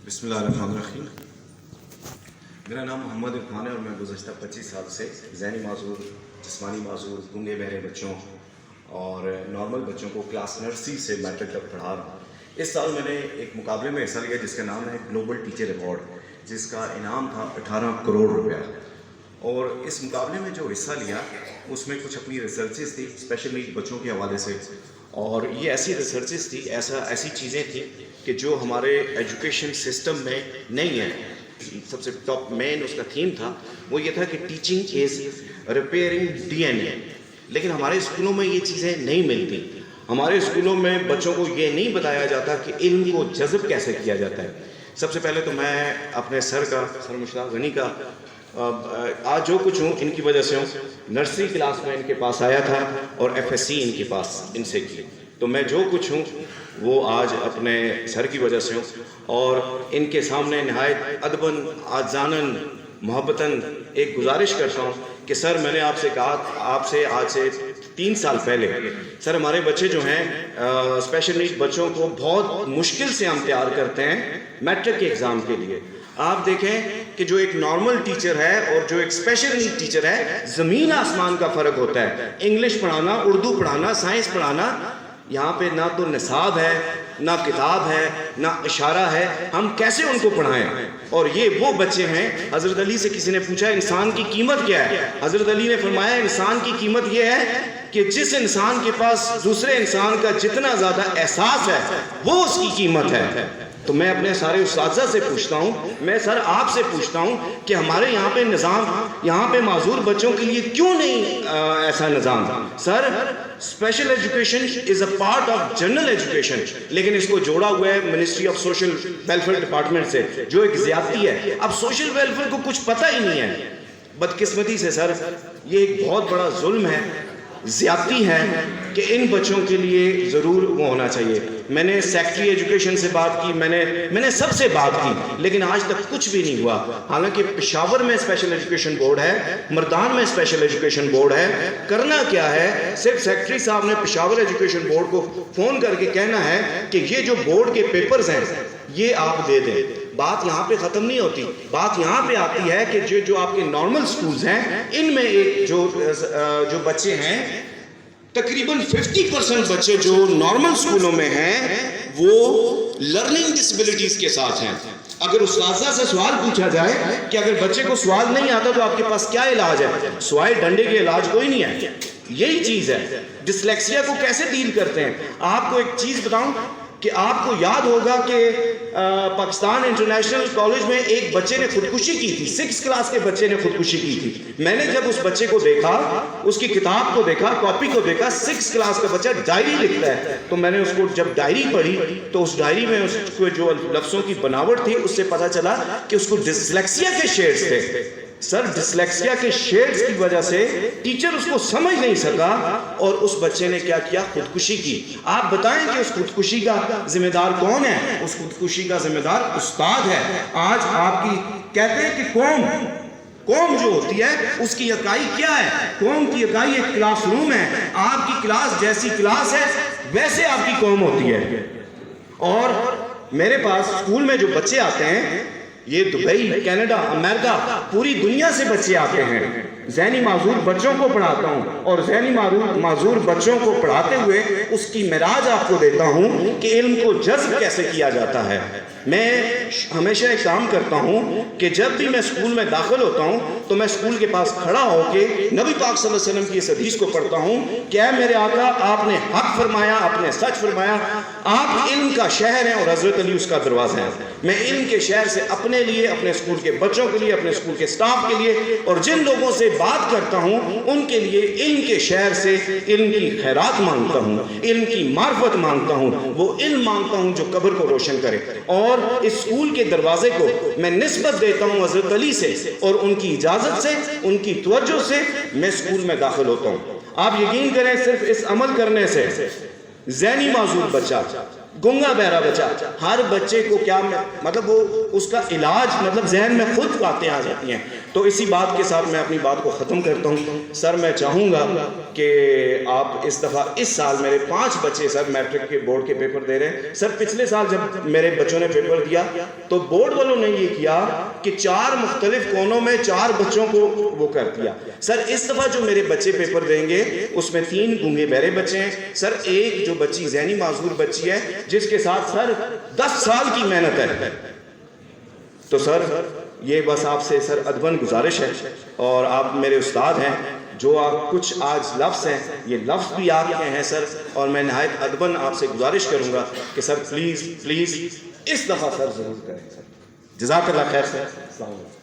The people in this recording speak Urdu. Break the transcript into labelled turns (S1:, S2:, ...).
S1: بسم اللہ الرحمن الرحیم۔ میرا نام محمد عرفان ہے اور میں گزشتہ 25 سال سے ذہنی معذور، جسمانی معذور، گونگے بہرے بچوں اور نارمل بچوں کو کلاس نرسری سے میٹرک تک پڑھا رہا ہوں۔ اس سال میں نے ایک مقابلے میں حصہ لیا جس کا نام ہے گلوبل ٹیچر ایوارڈ، جس کا انعام تھا 18 کروڑ روپیہ۔ اور اس مقابلے میں جو حصہ لیا اس میں کچھ اپنی ریسرچز تھی اسپیشل نیڈ بچوں کے حوالے سے، اور یہ ایسی ریسرچز تھی، ایسی چیزیں تھیں کہ جو ہمارے ایجوکیشن سسٹم میں نہیں ہیں۔ سب سے ٹاپ مین اس کا تھیم تھا وہ یہ تھا کہ teaching is repairing D N A, لیکن ہمارے اسکولوں میں یہ چیزیں نہیں ملتی۔ ہمارے اسکولوں میں بچوں کو یہ نہیں بتایا جاتا کہ علم کو جذب کیسے کیا جاتا ہے۔ سب سے پہلے تو میں اپنے سر مشتاق غنی کا آج جو کچھ ہوں ان کی وجہ سے ہوں۔ نرسری کلاس میں ان کے پاس آیا تھا اور ایف ایس سی ان کے پاس ان سے کی، تو میں جو کچھ ہوں وہ آج اپنے سر کی وجہ سے ہوں، اور ان کے سامنے نہایت ادباً، آجزاناً، محبتاً ایک گزارش کرتا ہوں کہ سر، میں نے آپ سے کہا آپ سے آج سے 3 سال پہلے، سر ہمارے بچے جو ہیں اسپیشل نیڈ بچوں کو بہت مشکل سے ہم تیار کرتے ہیں میٹرک کے ایگزام کے لیے۔ آپ دیکھیں کہ جو ایک نارمل ٹیچر ہے اور جو ایک اسپیشل نیڈ ٹیچر ہے، زمین آسمان کا فرق ہوتا ہے۔ انگلش پڑھانا، اردو پڑھانا، سائنس پڑھانا، یہاں پہ نہ تو نصاب ہے، نہ کتاب ہے، نہ اشارہ ہے، ہم کیسے ان کو پڑھائیں؟ اور یہ وہ بچے ہیں، حضرت علی سے کسی نے پوچھا انسان کی قیمت کیا ہے؟ حضرت علی نے فرمایا انسان کی قیمت یہ ہے کہ جس انسان کے پاس دوسرے انسان کا جتنا زیادہ احساس ہے وہ اس کی قیمت ہے۔ تو میں اپنے سارے اساتذہ سے پوچھتا ہوں، میں سر آپ سے پوچھتا ہوں کہ ہمارے یہاں پہ نظام، یہاں پہ معذور بچوں کے لیے کیوں نہیں ایسا نظام؟ Sir, special education is a part of general education, لیکن اس کو جوڑا ہوا ہے ministry of social welfare department سے، جو ایک زیادتی ہے۔ اب سوشل ویلفیئر کو کچھ پتہ ہی نہیں ہے۔ بدقسمتی سے سر، یہ ایک بہت بڑا ظلم ہے، زیادتی ہے کہ ان بچوں کے لیے ضرور وہ ہونا چاہیے۔ میں نے سیکٹری ایجوکیشن سے بات کی، میں نے سب سے بات کی، لیکن آج تک کچھ بھی نہیں ہوا۔ حالانکہ پشاور میں اسپیشل ایجوکیشن بورڈ ہے، مردان میں اسپیشل ایجوکیشن بورڈ ہے، کرنا کیا ہے؟ صرف سیکٹری صاحب نے پشاور ایجوکیشن بورڈ کو فون کر کے کہنا ہے کہ یہ جو بورڈ کے پیپرز ہیں یہ آپ دے دیں۔ بات یہاں پہ ختم نہیں ہوتی، بات یہاں پہ آتی ہے کہ جو آپ کے نارمل سکولز ہیں ان میں ایک جو بچے ہیں، تقریباً 50% بچے جو نارمل سکولوں میں ہیں وہ لرننگ ڈسیبلٹیز کے ساتھ ہیں۔ اگر اساتذہ سے سوال پوچھا جائے کہ اگر بچے کو سوال نہیں آتا تو آپ کے پاس کیا علاج ہے، سوائے ڈنڈے کے علاج کوئی نہیں ہے۔ یہی چیز ہے، ڈسلیکسیا کو کیسے ڈیل کرتے ہیں؟ آپ کو ایک چیز بتاؤں کہ آپ کو یاد ہوگا کہ پاکستان انٹرنیشنل کالج میں ایک بچے نے خودکشی کی تھی، 6 کلاس کے بچے نے خودکشی کی تھی۔ میں نے جب اس بچے کو دیکھا، اس کی کتاب کو دیکھا، کاپی کو دیکھا، 6 کلاس کا بچہ ڈائری لکھتا ہے، تو میں نے اس کو جب ڈائری پڑھی تو اس ڈائری میں اس کو جو لفظوں کی بناوٹ تھی اس سے پتہ چلا کہ اس کو ڈسلیکسیا کے شیڈز تھے۔ سر، ڈسلیکسیا کے شیڈز کی وجہ سے ٹیچر اس کو سمجھ نہیں سکا اور اس بچے نے کیا کیا؟ خودکشی کی۔ آپ بتائیں کہ اس خودکشی کا ذمہ دار کون ہے؟ اس خودکشی کا ذمہ دار استاد ہے۔ آج آپ کی کہتے ہیں کہ قوم جو ہوتی ہے اس کی اکائی کیا ہے؟ قوم کی اکائی ایک کلاس روم ہے۔ آپ کی کلاس جیسی کلاس ہے ویسے آپ کی قوم ہوتی ہے۔ اور میرے پاس اسکول میں جو بچے آتے ہیں، یہ دبئی، کینیڈا، امریکہ، پوری دنیا سے بچے آتے ہیں۔ ذہنی معذور بچوں کو پڑھاتا ہوں اور ذہنی معذور بچوں کو پڑھاتے ہوئے اس کی معراج آپ کو دیتا ہوں کہ علم کو جذب کیسے کیا جاتا ہے۔ میں ہمیشہ ایک کام کرتا ہوں کہ جب بھی میں اسکول میں داخل ہوتا ہوں تو میں اسکول کے پاس کھڑا ہو کے نبی پاک صلی اللہ علیہ وسلم کی اس حدیث کو پڑھتا ہوں کہ اے میرے آقا، آپ نے حق فرمایا، آپ نے سچ فرمایا، آپ علم کا شہر ہیں اور حضرت علی اس کا دروازہ ہے۔ میں علم کے شہر سے اپنے لیے، اپنے اسکول کے بچوں کے لیے، اپنے اسکول کے سٹاف کے لیے اور جن لوگوں سے بات کرتا ہوں ان کے لیے علم کے شہر سے علم کی خیرات مانگتا ہوں، علم کی معرفت مانگتا ہوں، وہ علم مانگتا ہوں جو قبر کو روشن کرے۔ اور اس اسکول کے دروازے کو میں نسبت دیتا ہوں حضرت علی سے، اور ان کی اجازت سے، ان کی توجہ سے میں اسکول میں داخل ہوتا ہوں۔ آپ یقین کریں، صرف اس عمل کرنے سے ذہنی معذور بچہ گنگا بہرا بچہ، ہر بچے کو کیا مطلب وہ اس کا علاج مطلب ذہن میں خود باتیں آ جاتی ہیں. تو اسی بات کے ساتھ میں اپنی بات کو ختم کرتا ہوں. سر میں چاہوں گا کہ آپ اس دفعہ اس سال میرے 5 بچے سر میٹرک کے بورڈ کے پیپر دے رہے ہیں. سر پچھلے سال جب میرے بچوں نے پیپر دیا تو بورڈ والوں نے یہ کیا کہ 4 مختلف کونوں میں 4 بچوں کو وہ کر دیا. سر اس دفعہ جو میرے بچے پیپر دیں گے اس میں 3 گونگے بہرے بچے ہیں. سر ایک جو بچی ذہنی معذور بچی ہے جس کے ساتھ سر 10 سال کی محنت ہے. تو سر یہ بس آپ سے سر ادباً گزارش ہے، اور آپ میرے استاد ہیں، جو آپ کچھ آج لفظ ہیں یہ لفظ بھی آپ کے ہیں سر، اور میں نہایت ادباً آپ سے گزارش کروں گا کہ سر پلیز اس دفعہ سر ضرور کریں سر. جزاک اللہ خیر سر. السلام علیکم.